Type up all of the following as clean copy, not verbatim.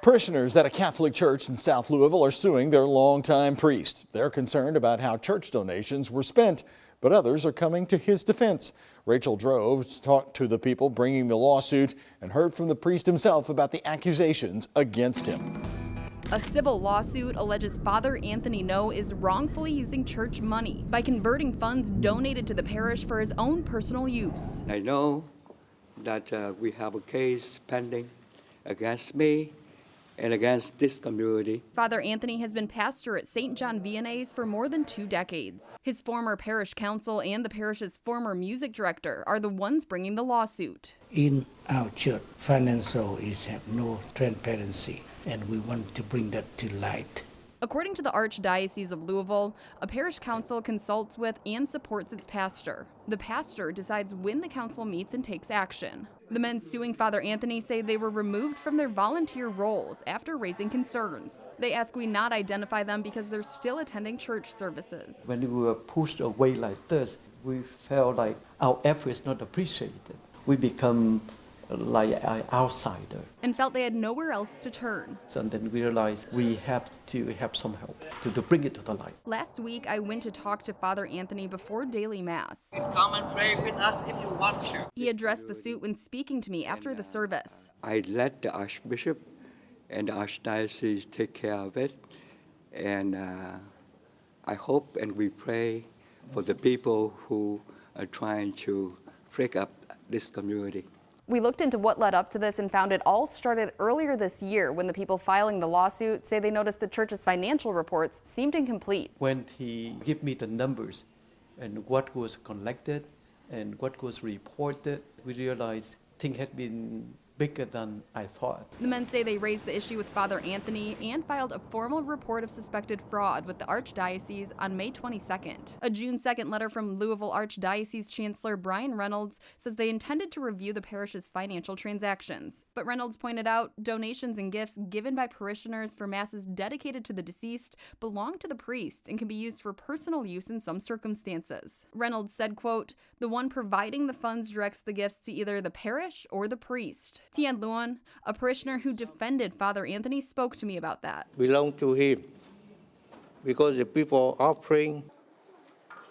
Parishioners at a Catholic church in South Louisville are suing their longtime priest. They're concerned about how church donations were spent, but others are coming to his defense. Rachel Drove talked to the people bringing the lawsuit and heard from the priest himself about the accusations against him. A civil lawsuit alleges Father Anthony No is wrongfully using church money by converting funds donated to the parish for his own personal use. I know that we have a case pending against me and against this community. Father Anthony has been pastor at St. John Vianney's for more than 2 decades. His former parish council and the parish's former music director are the ones bringing the lawsuit. In our church, financial is have no transparency, and we want to bring that to light. According to the Archdiocese of Louisville, a parish council consults with and supports its pastor. The pastor decides when the council meets and takes action. The men suing Father Anthony say they were removed from their volunteer roles after raising concerns. They ask we not identify them because they're still attending church services. When we were pushed away like this, we felt like our efforts not appreciated. We become like an outsider. And felt they had nowhere else to turn. So then we realized we have to have some help to bring it to the light. Last week, I went to talk to Father Anthony before daily mass. Come and pray with us if you want to. He addressed the suit when speaking to me after the service. I let the Archbishop and the Archdiocese take care of it, and I hope and we pray for the people who are trying to break up this community. We looked into what led up to this and found it all started earlier this year when the people filing the lawsuit say they noticed the church's financial reports seemed incomplete. When he gave me the numbers and what was collected and what was reported, we realized things had been bigger than I thought. The men say they raised the issue with Father Anthony and filed a formal report of suspected fraud with the Archdiocese on May 22nd. A June 2nd letter from Louisville Archdiocese Chancellor Brian Reynolds says they intended to review the parish's financial transactions. But Reynolds pointed out donations and gifts given by parishioners for masses dedicated to the deceased belong to the priest and can be used for personal use in some circumstances. Reynolds said, quote, "The one providing the funds directs the gifts to either the parish or the priest." Tian Luan, a parishioner who defended Father Anthony, spoke to me about that. Belong to him because the people are praying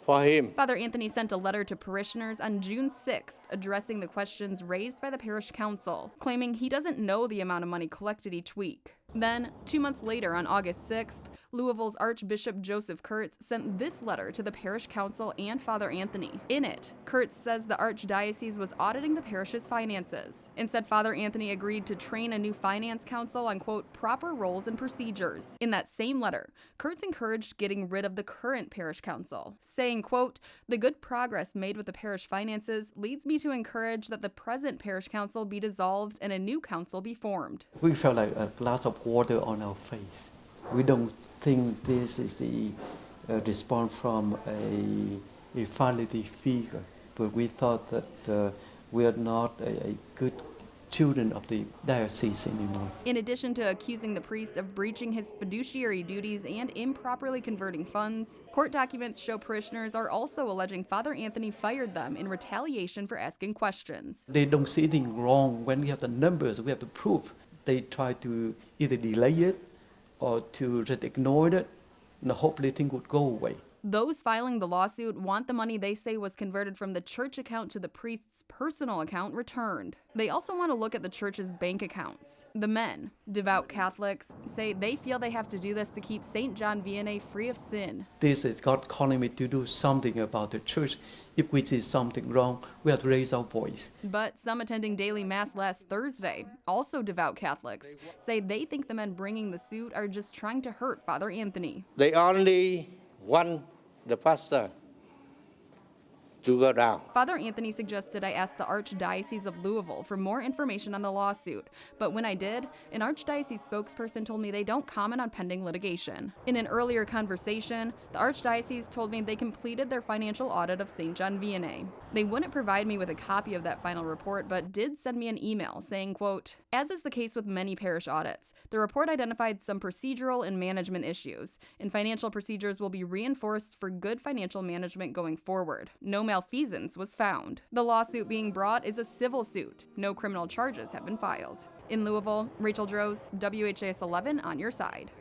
for him. Father Anthony sent a letter to parishioners on June 6th addressing the questions raised by the parish council, claiming he doesn't know the amount of money collected each week. Then, 2 months later, on August 6th, Louisville's Archbishop Joseph Kurtz sent this letter to the parish council and Father Anthony. In it, Kurtz says the Archdiocese was auditing the parish's finances and said Father Anthony agreed to train a new finance council on, quote, proper roles and procedures. In that same letter, Kurtz encouraged getting rid of the current parish council, saying, quote, "The good progress made with the parish finances leads me to encourage that the present parish council be dissolved and a new council be formed." We felt like a glass of water on our face. We don't think this is the response from a finality figure, but we thought that we are not a good children of the diocese anymore. In addition to accusing the priest of breaching his fiduciary duties and improperly converting funds, court documents show parishioners are also alleging Father Anthony fired them in retaliation for asking questions. They don't see anything wrong when we have the numbers, we have the proof. They try to either delay it or to just ignore it, and hopefully things would go away. Those filing the lawsuit want the money they say was converted from the church account to the priest's personal account returned. They also want to look at the church's bank accounts. The men, devout Catholics, say they feel they have to do this to keep St. John Vianney free of sin. This is God calling me to do something about the church. If we see something wrong, we have to raise our voice. But some attending daily mass last Thursday, also devout Catholics, say they think the men bringing the suit are just trying to hurt Father Anthony. They only want the pastor to go down. Father Anthony suggested I ask the Archdiocese of Louisville for more information on the lawsuit, but when I did, an Archdiocese spokesperson told me they don't comment on pending litigation. In an earlier conversation, the Archdiocese told me they completed their financial audit of St. John Vianney. They wouldn't provide me with a copy of that final report, but did send me an email saying, quote, "As is the case with many parish audits, the report identified some procedural and management issues, and financial procedures will be reinforced for good financial management going forward. No malfeasance was found. The lawsuit being brought is a civil suit. No criminal charges have been filed." In Louisville, Rachel Droz, WHAS 11 on your side.